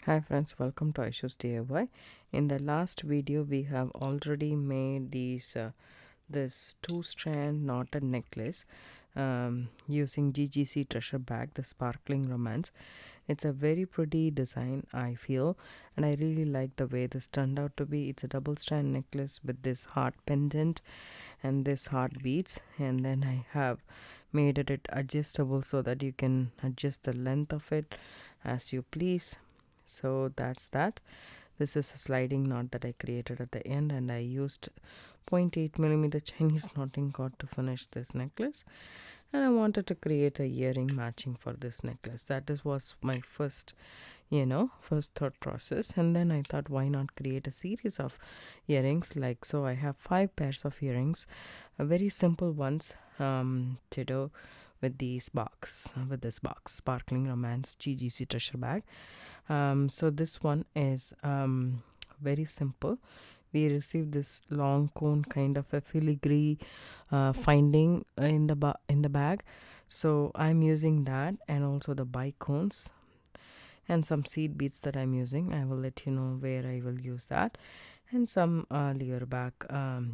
Hi friends, welcome to Aishu's DIY. In the last video, we have already made this two-strand knotted necklace using Gggc treasure bag, the sparkling romance. It's a very pretty design, I feel, and I really like the way this turned out to be. It's a double-strand necklace with this heart pendant and this heart beads, and then I have made it adjustable so that you can adjust the length of it as you please. So that's that. This is a sliding knot that I created at the end, and I used 0.8 millimeter Chinese knotting cord to finish this necklace, and I wanted to create a earring matching for this necklace. That was my first thought process. And then I thought, why not create a series of earrings like so. I have 5 pairs of earrings, very simple ones to do with this box, sparkling romance Gggc treasure bag. So this one is very simple. We received this long cone, kind of a filigree finding in the bag. So I'm using that, and also the bicones and some seed beads that I'm using. I will let you know where I will use that, and some lever back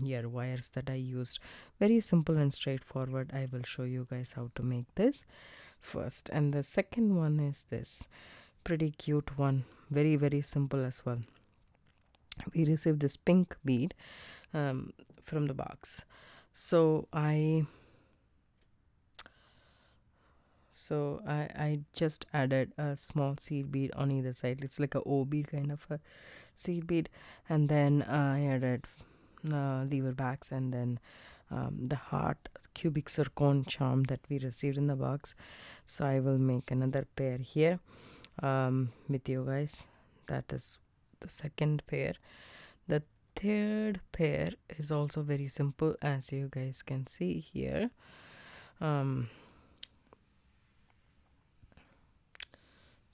ear wires that I used. Very simple and straightforward. I will show you guys how to make this first. And the second one is this pretty cute one, very simple as well. We received this pink bead from the box. So I just added a small seed bead on either side. It's like a O bead, kind of a seed bead, and then I added lever backs, and then the heart cubic zircon charm that we received in the box. So I will make another pair here with you guys. That is the second pair. The third pair is also very simple, as you guys can see here.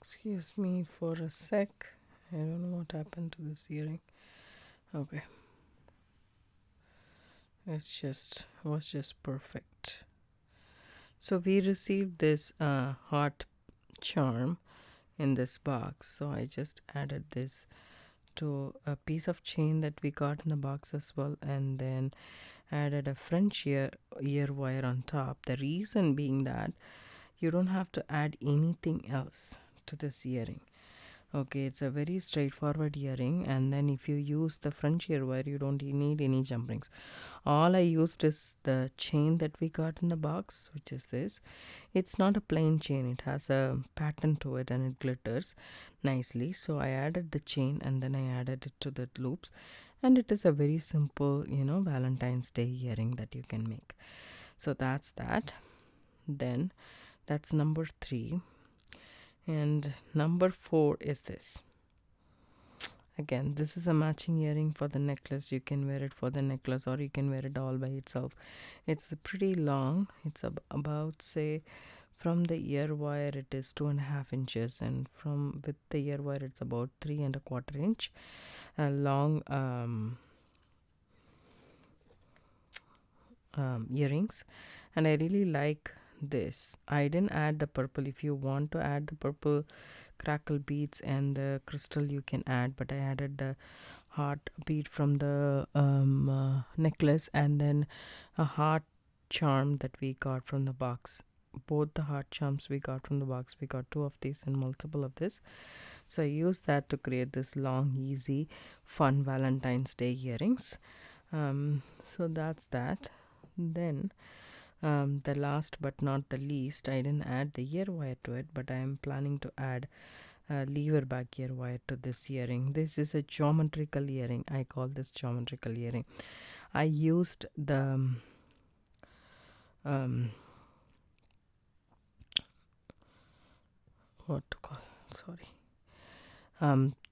Excuse me for a sec. I don't know what happened to this earring. Okay, was just perfect. So we received this heart charm in this box, so I just added this to a piece of chain that we got in the box as well, and then added a French ear wire on top. The reason being that you don't have to add anything else to this earring. Okay, it's a very straightforward earring, and then if you use the French ear wire, you don't need any jump rings. All I used is the chain that we got in the box, which is this. It's not a plain chain, it has a pattern to it, and it glitters nicely. So I added the chain, and then I added it to the loops, and it is a very simple Valentine's Day earring that you can make. So that's that. Then that's number 3. And number 4 is this. Again, this is a matching earring for the necklace. You can wear it for the necklace, or you can wear it all by itself. It's pretty long. It's about, say, from the ear wire it is 2.5 inches, and from with the ear wire it's about 3.25 inch long earrings. And I really like this. I didn't add the purple. If you want to add the purple crackle beads and the crystal, you can add, but I added the heart bead from the necklace, and then a heart charm that we got from the box. Both the heart charms we got from the box. We got 2 of these and multiple of this. So I used that to create this long, easy, fun Valentine's Day earrings. So that's that. Then the last but not the least, I didn't add the ear wire to it, but I am planning to add a lever back ear wire to this earring. This is a geometrical earring. I call this geometrical earring. I used the the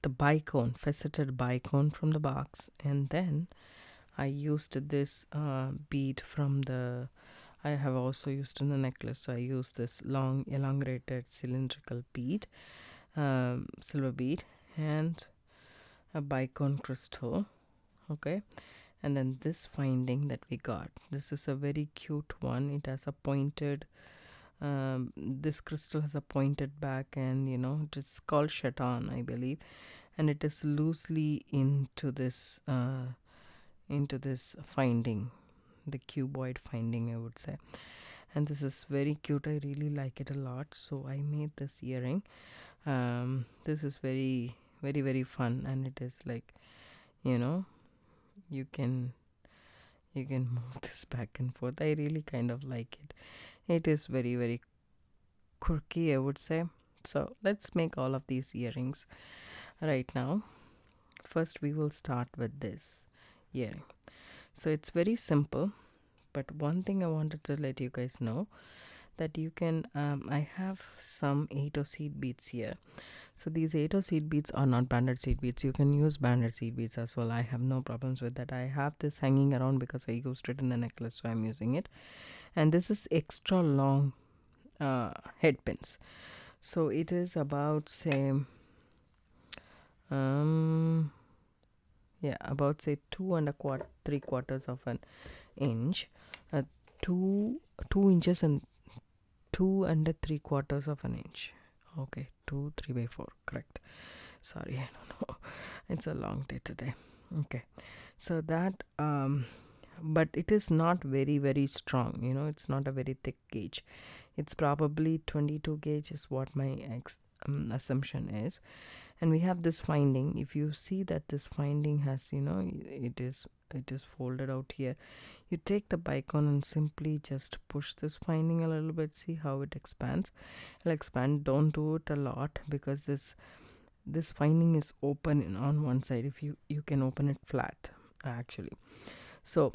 bicone, faceted bicone from the box, and then I used this bead from the I have also used in the necklace. So I used this long elongated cylindrical bead, silver bead, and a bicone crystal. Okay, and then this finding that we got, this is a very cute one. It has a pointed This crystal has a pointed back, and it is called Shatan, I believe, and it is loosely into this finding, the cuboid finding, I would say. And this is very cute. I really like it a lot, so I made this earring. This is very, very, very fun, and it is like, you can move this back and forth. I really kind of like it. It is very, very quirky, I would say. So let's make all of these earrings right now. First we will start with this earring. So it's very simple, but one thing I wanted to let you guys know, that you can I have some 8 seed beads here. So these 8 seed beads are not banded seed beads. You can use banded seed beads as well. I have no problems with that. I have this hanging around because I used it in the necklace, so I'm using it. And this is extra long head pins. So it is about, say, about, say, 2 and 3/4 of an inch, 2 inches and 2 and 3/4 of an inch. Okay, 2 3/4, correct. Sorry, I don't know. It's a long day today. Okay, so that but it is not very, very strong. It's not a very thick gauge. It's probably 22 gauge is what my assumption is. And we have this finding. If you see that this finding has, it is folded out here, you take the bicon and simply just push this finding a little bit. See how it expands. It'll expand. Don't do it a lot, because this finding is open on one side. If you can open it flat, actually. So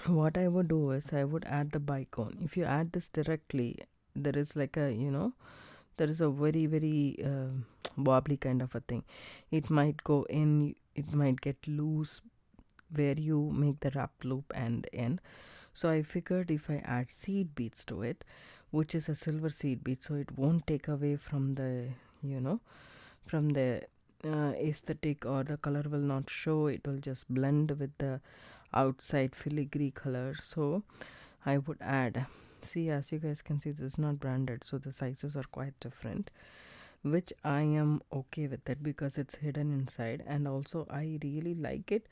what I would do is I would add the bicone. If you add this directly, there is like a there is a very, very wobbly kind of a thing. It might go in, it might get loose where you make the wrap loop and end. So I figured if I add seed beads to it, which is a silver seed bead, so it won't take away from the from the aesthetic, or the color will not show. It will just blend with the outside filigree color. So I would add, see, as you guys can see, this is not branded, so the sizes are quite different, which I am okay with it because it's hidden inside. And also I really like it.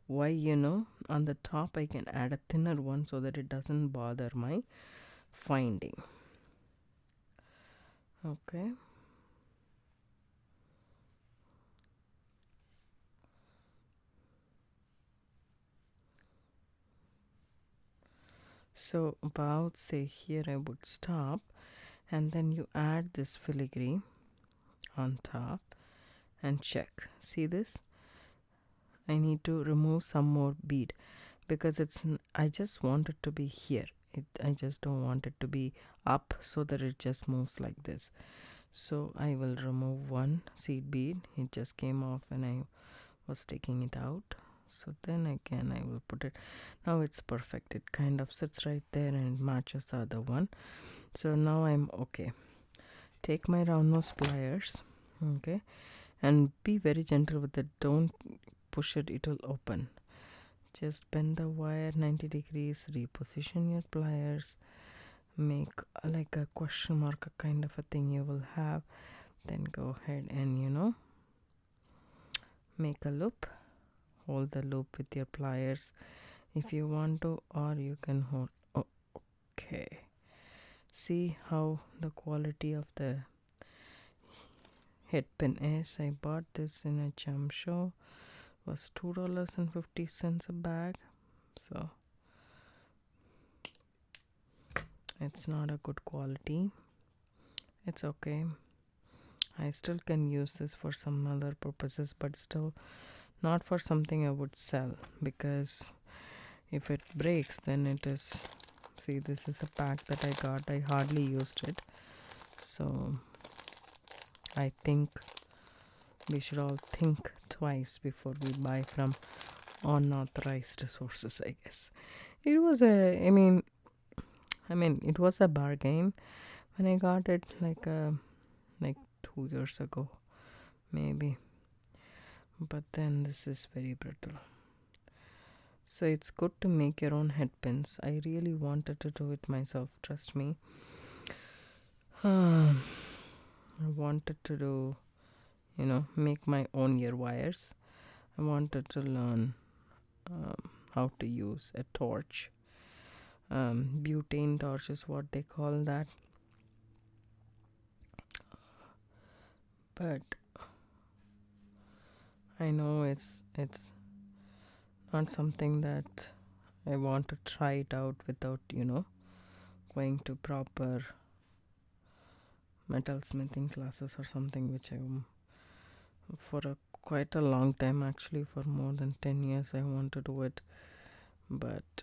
Why? On the top I can add a thinner one so that it doesn't bother my finding. Okay, so about, say, here I would stop, and then you add this filigree on top and check. See this? I need to remove some more bead because I just want it to be here. I just don't want it to be up so that it just moves like this. So I will remove one seed bead. It just came off when I was taking it out. So then again I will put it. Now it's perfect. It kind of sits right there and it matches the other one. So now I'm okay. Take my round nose pliers, okay, and be very gentle with it. Don't push it, it will open. Just bend the wire 90 degrees, reposition your pliers, make like a question mark kind of a thing you will have. Then go ahead and make a loop. Hold the loop with your pliers if you want to, or you can hold. Okay, see how the quality of the head pin is. I bought this in a gem show. It was $2.50 a bag, so it's not a good quality. It's okay. I still can use this for some other purposes, but still not for something I would sell, because if it breaks, then it is. See, this is a pack that I got. I hardly used it, so I think we should all think twice before we buy from unauthorized sources, I guess. It was it was a bargain when I got it, like 2 years ago maybe, but then this is very brittle. So it's good to make your own head pins. I really wanted to do it myself, trust me. I wanted to do, make my own ear wires. I wanted to learn how to use a torch. Butane torch is what they call that. But I know it's not something that I want to try it out without, going to proper metal smithing classes or something, which I for quite a long time, actually for more than 10 years I want to do it, but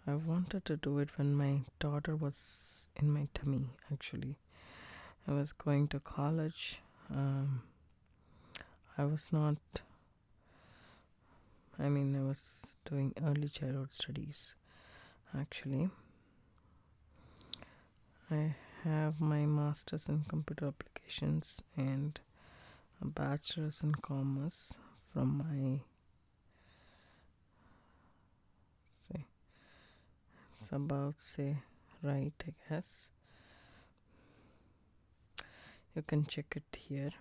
I wanted to do it when my daughter was in my tummy. Actually, I was going to college. I was doing early childhood studies. Actually, I have my master's in computer applications and a bachelor's in commerce from my it's about right, I guess. You can check it here.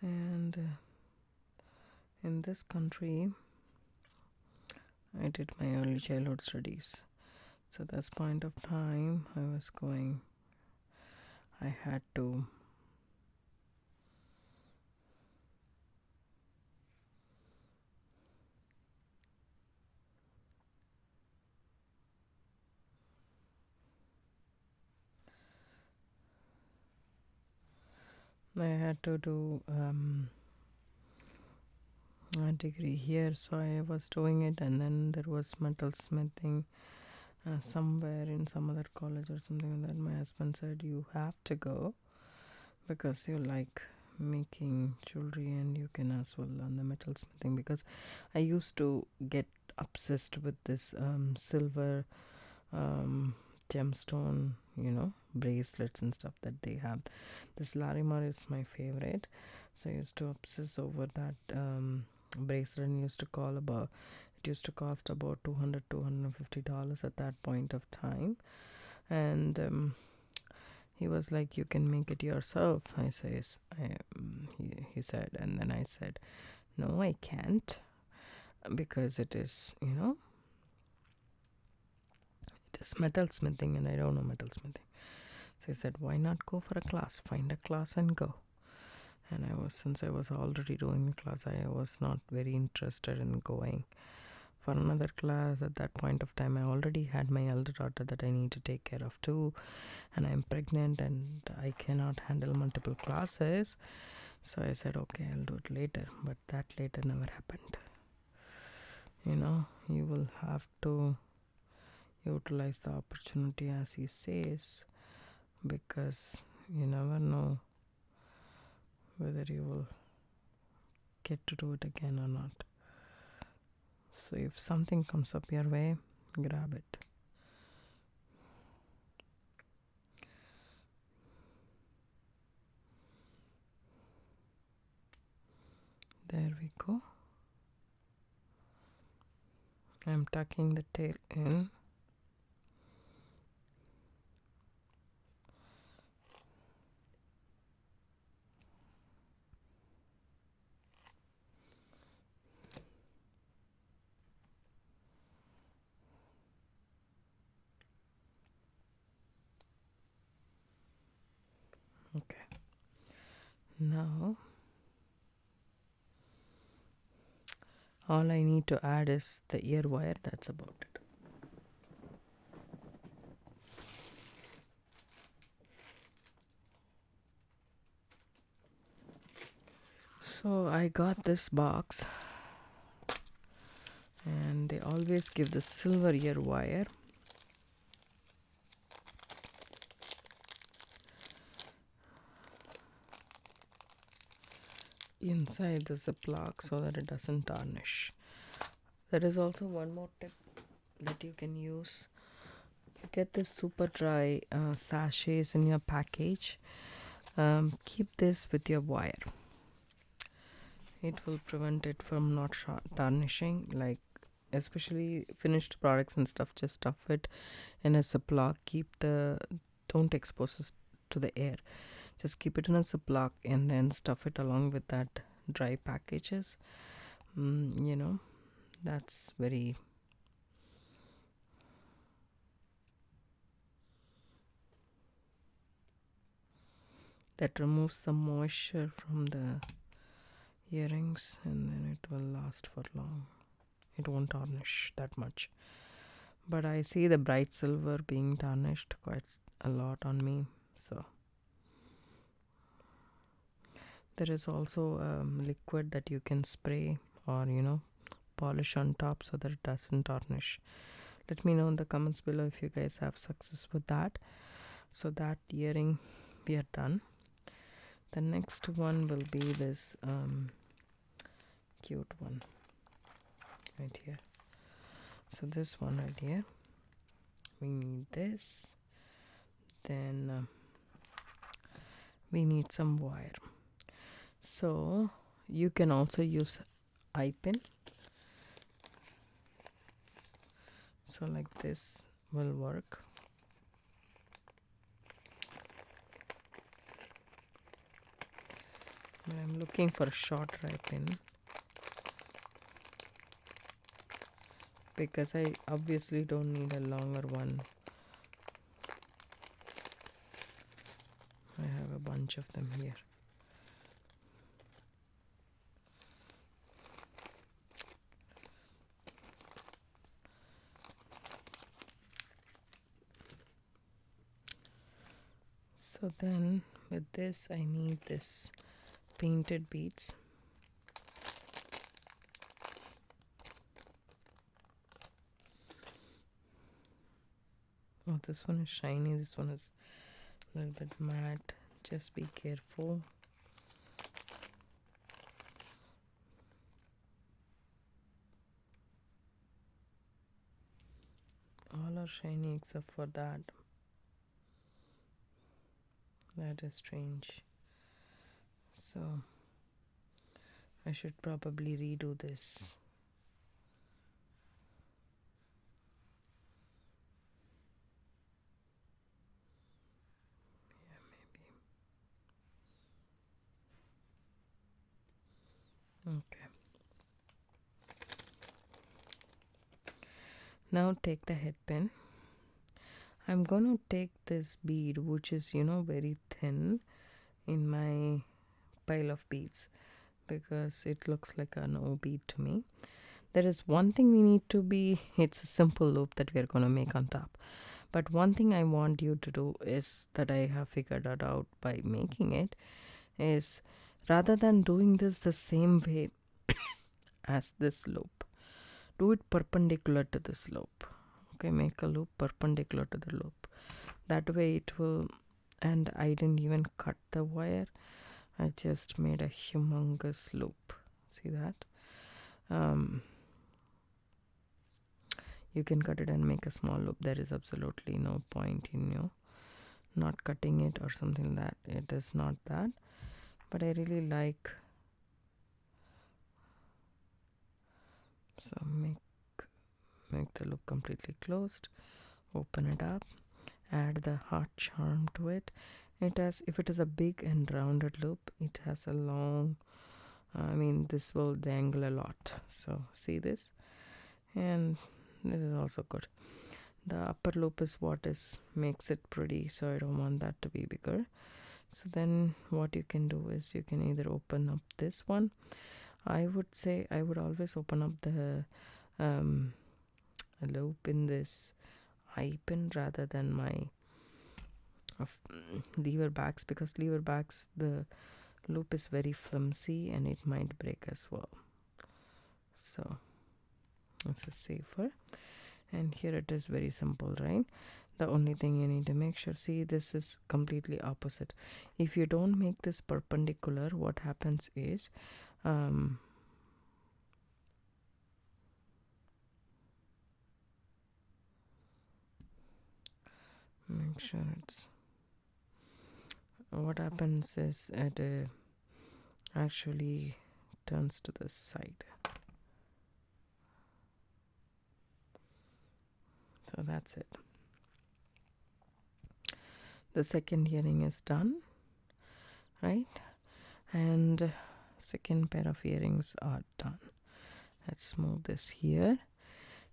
And in this country I did my early childhood studies. So this point of time I had to do a degree here, so I was doing it, and then there was metal smithing somewhere in some other college or something like that. My husband said, you have to go because you like making jewelry and you can as well learn the metal smithing, because I used to get obsessed with this silver gemstone, bracelets and stuff that they have. This Larimar is my favorite, so I used to obsess over that bracelet, and used to cost about $250 at that point of time. And he was like, you can make it yourself. He said, and then I said, no, I can't, because it is it is metal smithing and I don't know metal smithing. So he said, why not go for a class? Find a class and go. And since I was already doing a class, I was not very interested in going for another class. At that point of time, I already had my elder daughter that I need to take care of too, and I'm pregnant and I cannot handle multiple classes. So I said, okay, I'll do it later. But that later never happened. You will have to utilize the opportunity, as he says, because you never know whether you will get to do it again or not. So if something comes up your way, grab it. There we go. I'm tucking the tail in. Okay. Now all I need to add is the ear wire. That's about it. So I got this box, and they always give the silver ear wire. Inside the ziplock so that it doesn't tarnish. There is also one more tip that you can use. You get this super dry sachets in your package. Keep this with your wire. it will prevent it from not tarnishing. Like especially finished products and stuff, just stuff it in a Ziploc. Don't expose it to the air. Just keep it in a Ziploc and then stuff it along with that dry packages. That's very that removes some moisture from the earrings, and then it will last for long. It won't tarnish that much. But I see the bright silver being tarnished quite a lot on me. So there is also liquid that you can spray or polish on top so that it doesn't tarnish. Let me know in the comments below if you guys have success with that. So that earring we are done. The next one will be this cute one right here. So this one right here, we need this. Then we need some wire. So you can also use eye pin. So like this will work. But I'm looking for a short eye pin because I obviously don't need a longer one. I have a bunch of them here. So then with this I need this painted beads. Oh, this one is shiny, this one is a little bit matte. Just be careful. All are shiny except for that. That is strange. So I should probably redo this. Okay. Now take the head pin. I'm going to take this bead, which is very thin in my pile of beads, because it looks like an O bead to me. There is one thing we need to be, it's a simple loop that we are going to make on top. But one thing I want you to do is that I have figured it out by making it is, rather than doing this the same way as this loop, do it perpendicular to this loop. Okay, make a loop perpendicular to the loop. That way it will, and I didn't even cut the wire. I just made a humongous loop. See that? You can cut it and make a small loop. There is absolutely no point in not cutting it or something like that. It is not that. But I really like. So make the loop completely closed. Open it up. Add the heart charm to it. If it is a big and rounded loop, it has a long, this will dangle a lot. So see this, and this is also good. The upper loop is what makes it pretty, so I don't want that to be bigger. So then what you can do is you can either open up this one. I would say I would always open up the loop in this eye pin rather than my lever bags, because lever bags, the loop is very flimsy and it might break as well. So this is safer. And here it is very simple, right? The only thing you need to make sure, see, this is completely opposite. If you don't make this perpendicular, what happens is make sure it's, what happens is it actually turns to this side. So that's it. The second earring is done, right? And second pair of earrings are done. Let's move this here.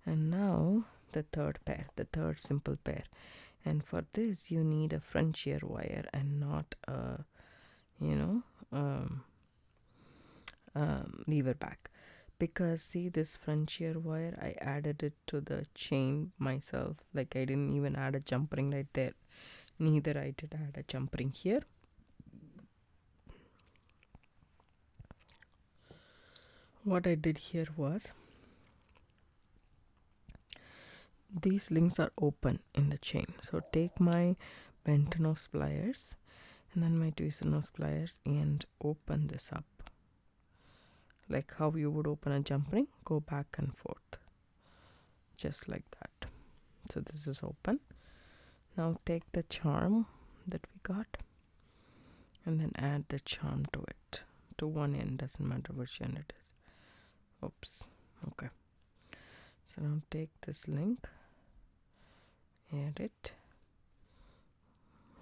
And now the third pair, the third simple pair. And for this you need a front shear wire and not a, lever back, because see this front shear wire, I added it to the chain myself. Like I didn't even add a jump ring right there, neither I did add a jump ring here. What I did here was, these links are open in the chain, so take my bent nose pliers and then my tweezer nose pliers and open this up like how you would open a jump ring. Go back and forth just like that. So this is open. Now take the charm that we got and then add the charm to it, to one end, doesn't matter which end it is. Oops. Okay, so now take this link, add it,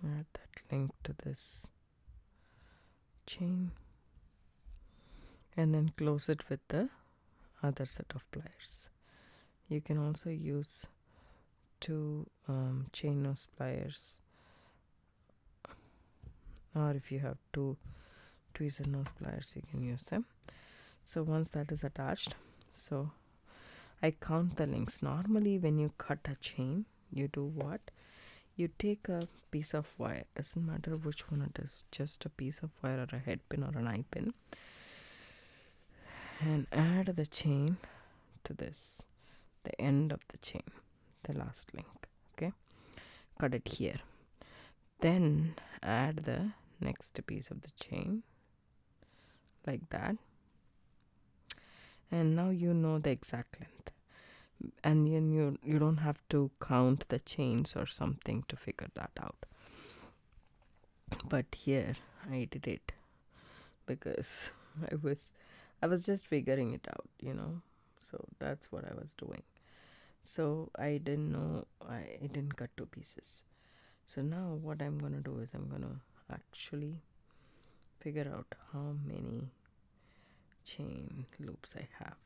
add that link to this chain, and then close it with the other set of pliers. You can also use two chain nose pliers, or if you have two tweezer nose pliers you can use them. So once that is attached, so I count the links. Normally when you cut a chain, you do what? You take a piece of wire, doesn't matter which one it is, just a piece of wire or a head pin or an eye pin, and add the chain to this, the end of the chain, the last link. Okay, cut it here, then add the next piece of the chain like that, and now you know the exact length, and you don't have to count the chains or something to figure that out. But here I did it because I was just figuring it out, so that's what I was doing. So I didn't know, I didn't cut two pieces. So now what I'm gonna do is I'm gonna actually figure out how many chain loops I have.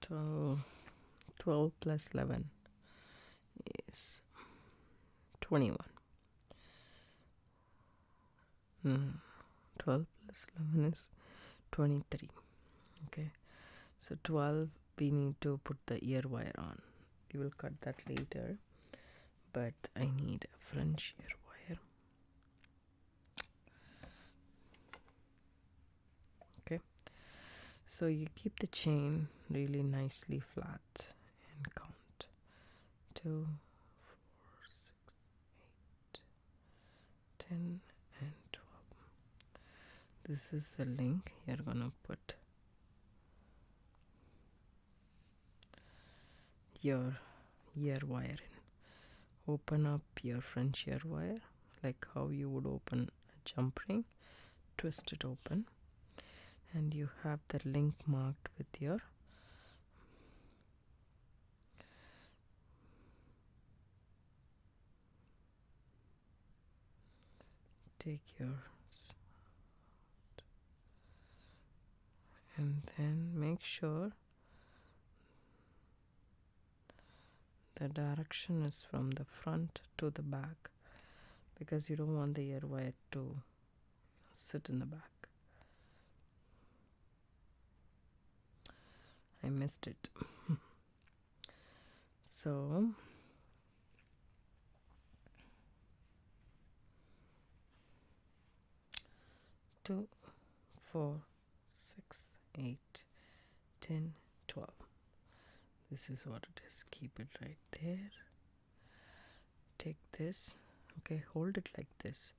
So 12 plus 11 is 21. 12 plus 11 is 23. Okay, so 12 we need to put the ear wire on. We will cut that later, but I need a front shear wire. Okay, so you keep the chain really nicely flat and count 2, 4, 6, 8, 10 and 12. This is the link you're gonna put your ear wire in. Open up your front shear wire like how you would open a jump ring, twist it open, and you have the link marked with your take your, and then make sure the direction is from the front to the back, because you don't want the ear wire to sit in the back. I missed it. So 2, 4, 6, 8, 10, 12. This is what it is. Keep it right there. Take this. Okay, hold it like this.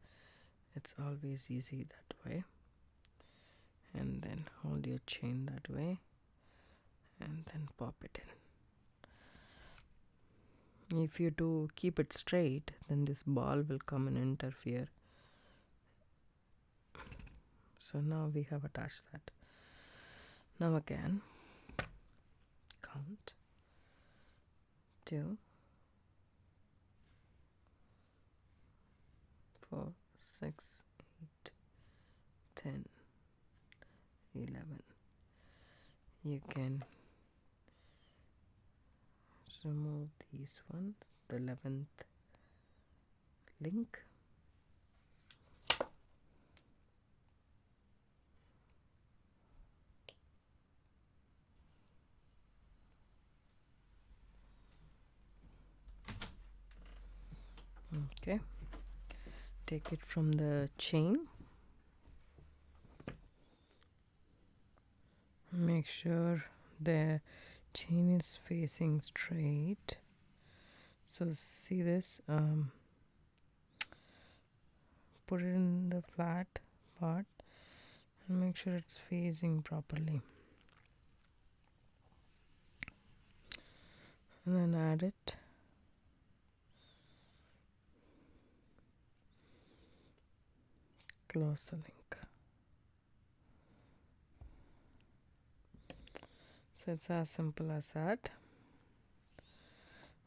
It's always easy that way. and then hold your chain that way and then pop it in. If you do keep it straight, then this ball will come and interfere. So now we have attached that. Now again, count 2, 4, 6, 8, 10, 11. You can remove these ones, the 11th link. Okay, take it from the chain. Make sure the chain is facing straight. So see this, put it in the flat part and make sure it's facing properly. And then add it. Close the link. So it's as simple as that.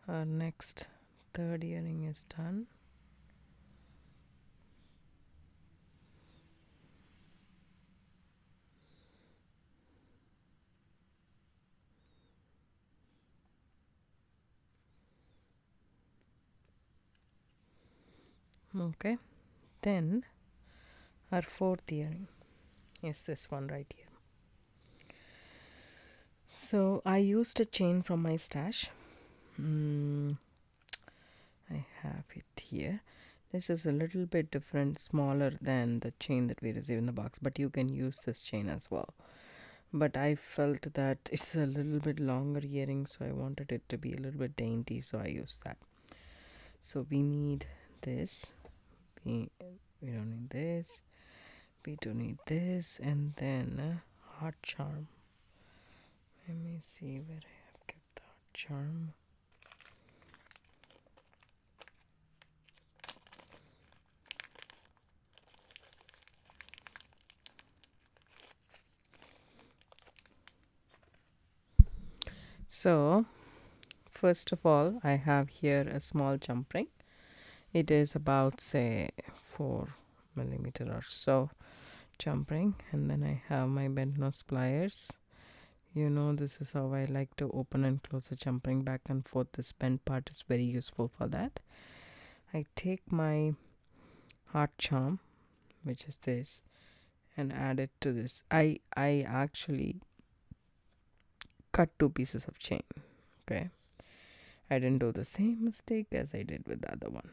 Our next third earring is done. Okay, then our fourth earring is this one right here. So I used a chain from my stash. I have it here. This is a little bit different, smaller than the chain that we received in the box, but you can use this chain as well. But I felt that it's a little bit longer earring, so I wanted it to be a little bit dainty, so I used that. So we need this. We don't need this. We do need this, and then a heart charm. Let me see where I have kept the heart charm. So first of all, I have here a small jump ring. It is about, say, 4 millimeter or so jump ring, and then I have my bent nose pliers. You know, this is how I like to open and close the jump ring back and forth. This bent part is very useful for that. I take my heart charm, which is this, and add it to this. I actually cut 2 pieces of chain. Okay, I didn't do the same mistake as I did with the other one.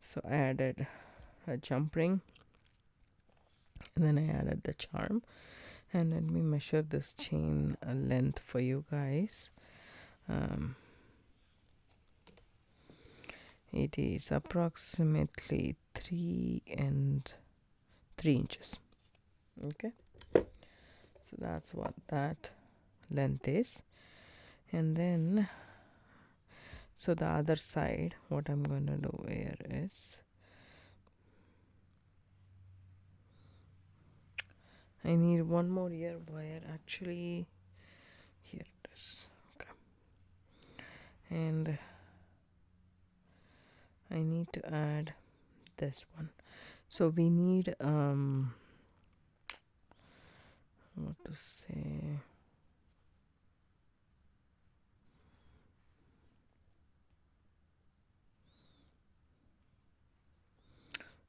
So I added a jump ring, and then I added the charm. And let me measure this chain length for you guys. It is approximately 3 inches. Okay, so that's what that length is. And then, so the other side, what I'm going to do here is, I need one more ear wire. Actually, here it is. Okay, and I need to add this one. So we need what to say,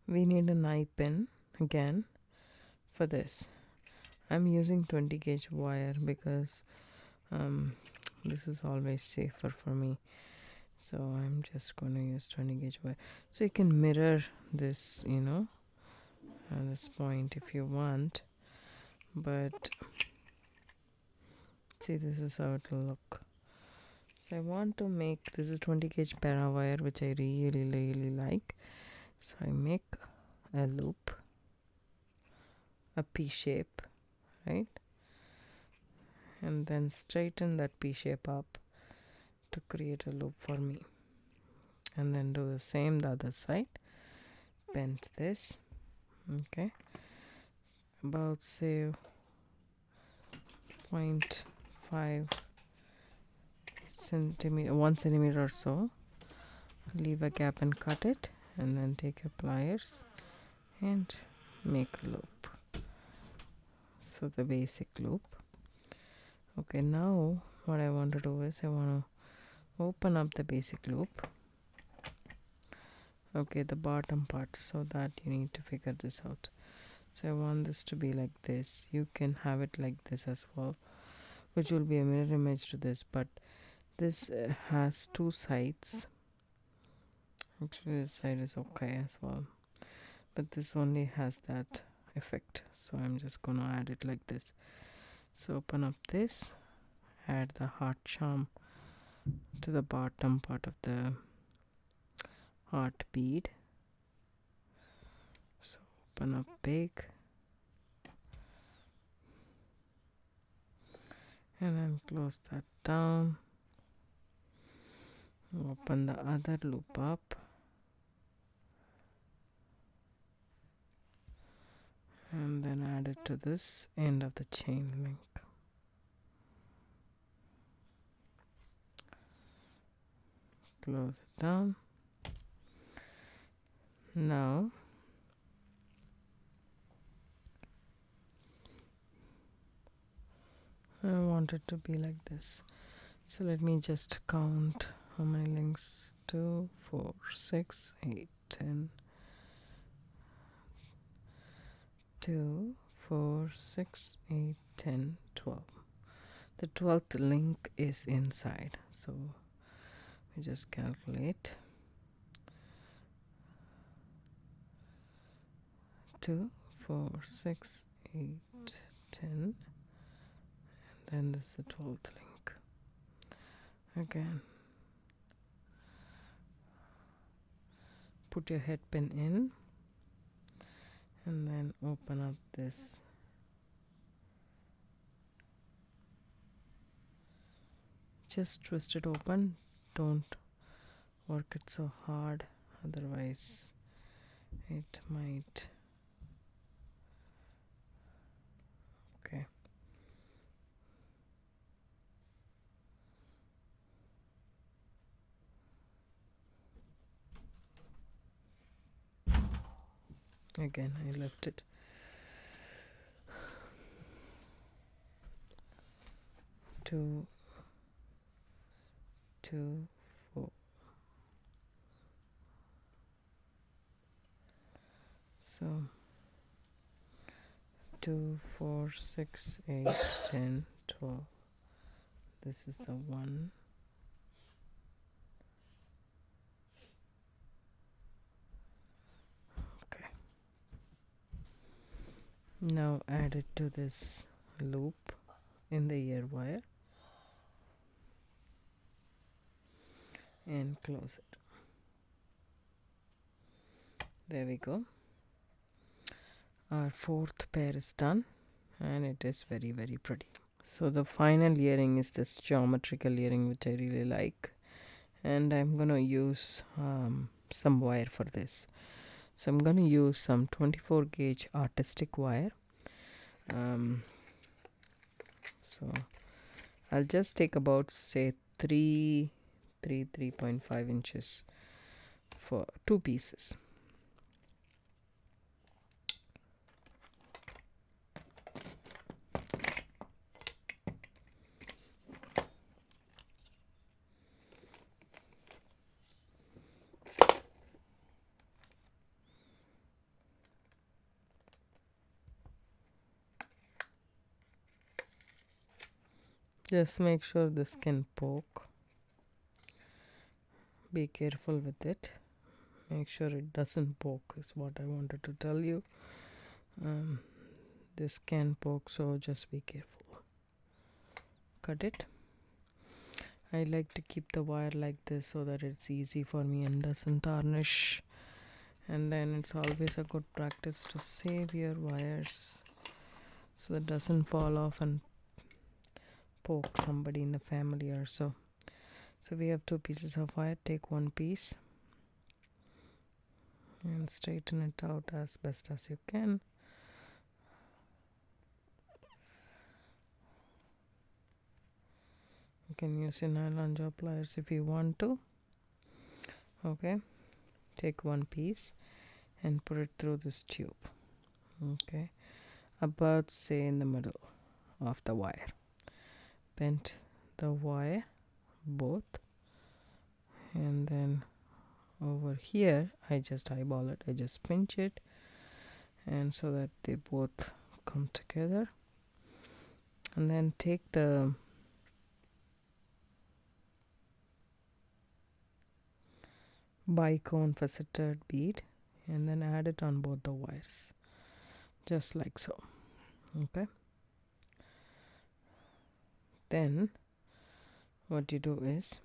we need an eye pin again for this. I'm using 20 gauge wire because this is always safer for me. So I'm just going to use 20 gauge wire. So you can mirror this, you know, at this point if you want. But see, this is how it will look. So I want to make, this is 20 gauge para wire, which I really like. So I make a loop a P shape, right? And then straighten that P shape up to create a loop for me. And then do the same the other side. Bend this, okay, about say 0.5 centimeter, 1 centimeter or so. Leave a gap and cut it, and then take your pliers and make a loop. So the basic loop. Okay, now what I want to do is I want to open up the basic loop. Okay, the bottom part, so that you need to figure this out. So I want this to be like this. You can have it like this as well, which will be a mirror image to this, but this has two sides. Actually this side is okay as well, but this only has that effect, so I'm just gonna add it like this. So open up this, add the heart charm to the bottom part of the heart bead. So open up big, and then close that down. Open the other loop up, and then add it to this end of the chain link. Close it down. Now I want it to be like this. So let me just count how many links. 2, 4, 6, 8, 10. 2, 4, 6, 8, 10, 12. The 12th link is inside, so we just calculate. 2, 4, 6, 8, 10, and then this is the 12th link. Again, put your head pin in, and then open up this. Just twist it open, don't work it so hard, otherwise it might. Okay. Again, I left it. Two, 4. So 2, 4, 6, 8, 10, 12. This is the one. Okay. Now add it to this loop in the ear wire and close it. There we go. Our 4th pair is done, and it is very, very pretty. So the final earring is this geometrical earring, which I really like, and I'm gonna use some wire for this. So I'm gonna use some 24 gauge artistic wire. So I'll just take about say 3.5 inches for 2 pieces. Just make sure this can poke. Be careful with it. Make sure it doesn't poke is what I wanted to tell you. This can poke, so just be careful. Cut it. I like to keep the wire like this so that it's easy for me and doesn't tarnish. And then it's always a good practice to save your wires so that doesn't fall off and poke somebody in the family or so. So we have 2 pieces of wire. Take one piece and straighten it out as best as you can. You can use your nylon jaw pliers if you want to. Okay, take one piece and put it through this tube. Okay, about say in the middle of the wire. Bend the wire both, and then over here I just eyeball it. I just pinch it, and so that they both come together. And then take the bicone faceted bead and then add it on both the wires, just like so. Okay, then what you do is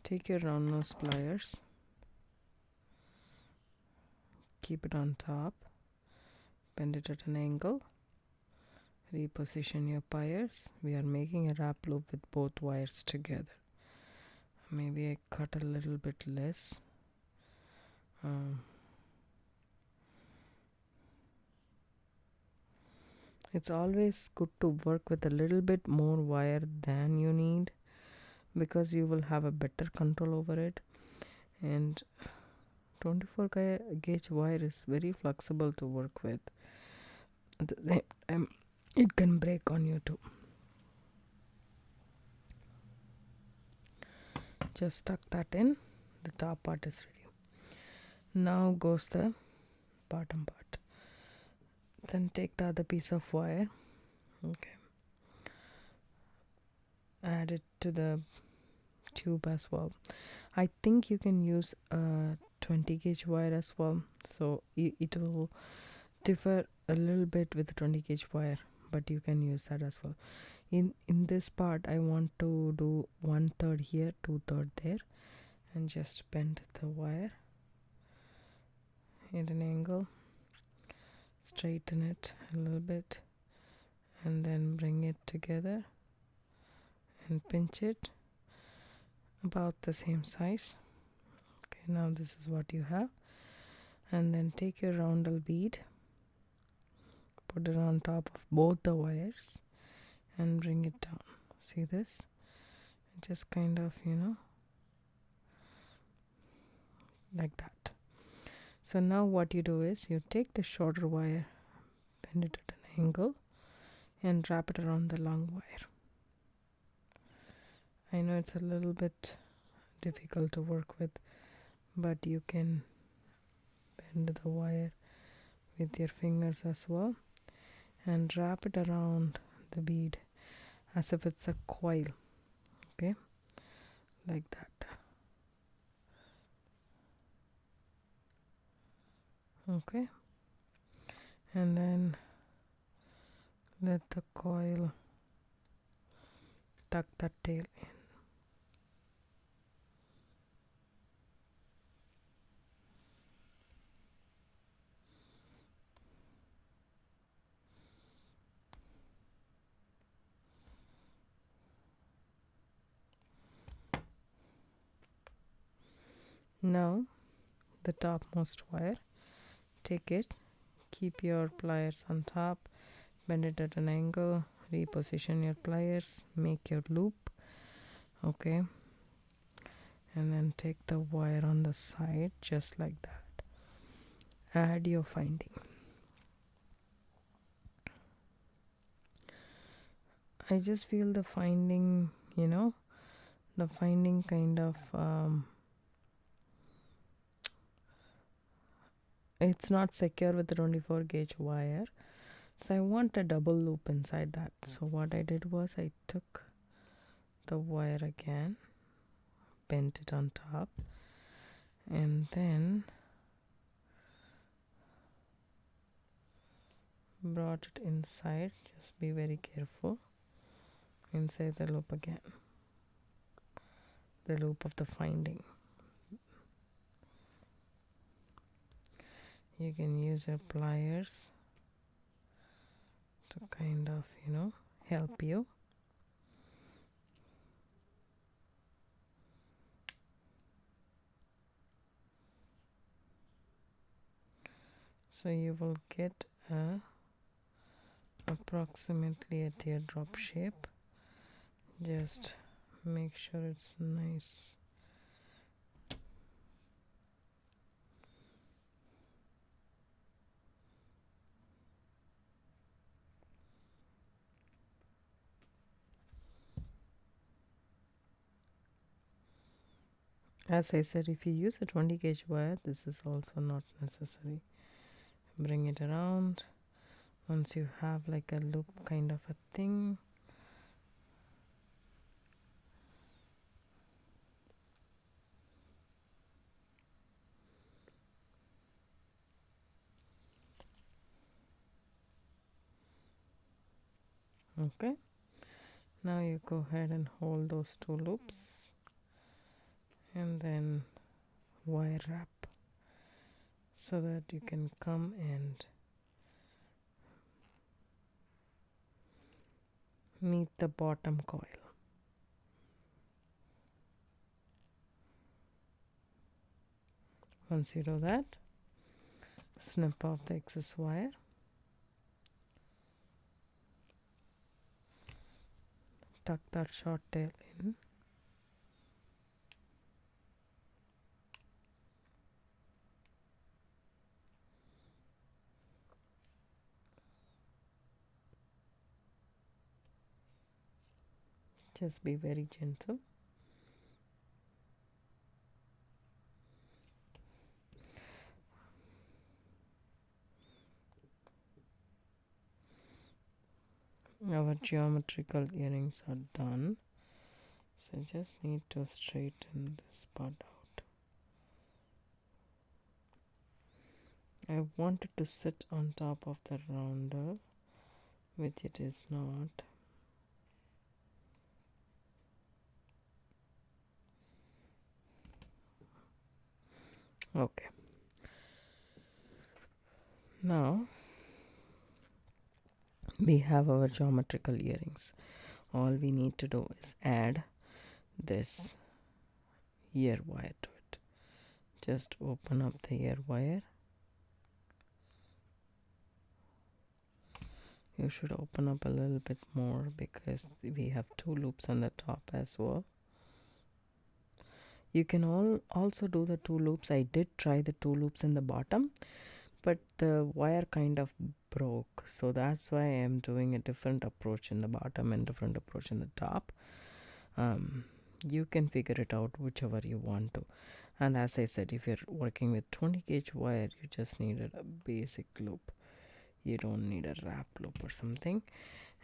take your round nose pliers, keep it on top, bend it at an angle, reposition your pliers. We are making a wrap loop with both wires together. Maybe I cut a little bit less. It's always good to work with a little bit more wire than you need, because you will have a better control over it. And 24 gauge wire is very flexible to work with. At the same time, it can break on you too. Just tuck that in. The top part is ready. Now goes the bottom part. Then take the other piece of wire. Okay, add it to the tube as well. I think you can use a 20 gauge wire as well, so it will differ a little bit with the 20 gauge wire, but you can use that as well. In this part I want to do 1/3 here, 2/3 there, and just bend the wire at an angle, straighten it a little bit, and then bring it together and pinch it about the same size. Okay, now this is what you have. And then take your roundel bead, put it on top of both the wires and bring it down. See this? Just kind of, like that. So now what you do is you take the shorter wire, bend it at an angle, and wrap it around the long wire. I know it's a little bit difficult to work with, but you can bend the wire with your fingers as well and wrap it around the bead as if it's a coil. Okay, like that. Okay, and then let the coil tuck that tail in. Now the topmost wire, take it, keep your pliers on top, bend it at an angle, reposition your pliers, make your loop. Okay, and then take the wire on the side just like that. Add your finding. I just feel the finding, the finding kind of it's not secure with the 24 gauge wire, so I want a double loop inside that. So what I did was I took the wire again, bent it on top, and then brought it inside. Just be very careful. Inside the loop again, the loop of the finding. You can use your pliers to kind of, help you. So you will get approximately a teardrop shape. Just make sure it's nice. As I said, if you use a 20 gauge wire, this is also not necessary. Bring it around. Once you have like a loop kind of a thing, okay, now you go ahead and hold those two loops and then wire wrap so that you can come and meet the bottom coil. Once you do that, snip off the excess wire. Tuck that short tail in. Just be very gentle. Our geometrical earrings are done, so just need to straighten this part out. I wanted to sit on top of the rounder, which it is not. Okay, now we have our geometrical earrings. All we need to do is add this ear wire to it. Just open up the ear wire. You should open up a little bit more because we have two loops on the top as well. You can also do the two loops. I did try the two loops in the bottom, but the wire kind of broke, so that's why I am doing a different approach in the bottom and different approach in the top. You can figure it out whichever you want to. And as I said, if you're working with 20 gauge wire, you just needed a basic loop. You don't need a wrap loop or something.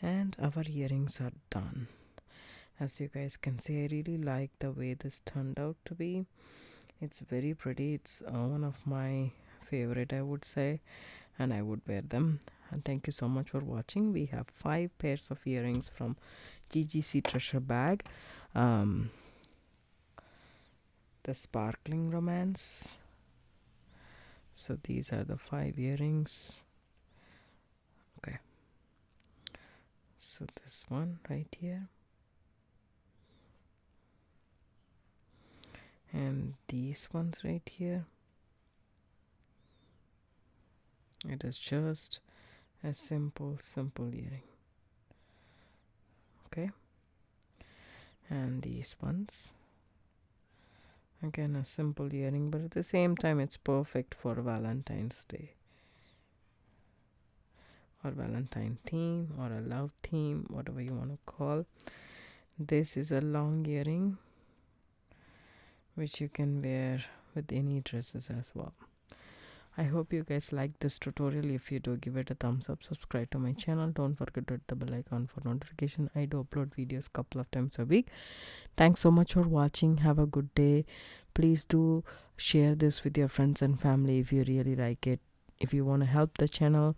And our earrings are done. As you guys can see, I really like the way this turned out to be. It's very pretty. It's one of my favorite, I would say, and I would wear them. And thank you so much for watching. We have 5 pairs of earrings from Gggc Treasure Bag. The Sparkling Romance. So these are the 5 earrings. Okay, so this one right here, and these ones right here. It is just a simple earring. Okay, and these ones, again a simple earring, but at the same time it's perfect for Valentine's Day or Valentine theme or a love theme, whatever you want to call. This is a long earring which you can wear with any dresses as well. I hope you guys like this tutorial. If you do, give it a thumbs up, subscribe to my channel, don't forget to hit the bell icon for notification. I do upload videos couple of times a week. Thanks so much for watching. Have a good day. Please do share this with your friends and family if you really like it. If you want to help the channel,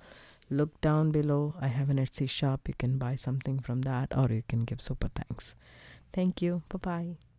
look down below. I have an Etsy shop. You can buy something from that, or you can give super thanks. Thank you. Bye bye.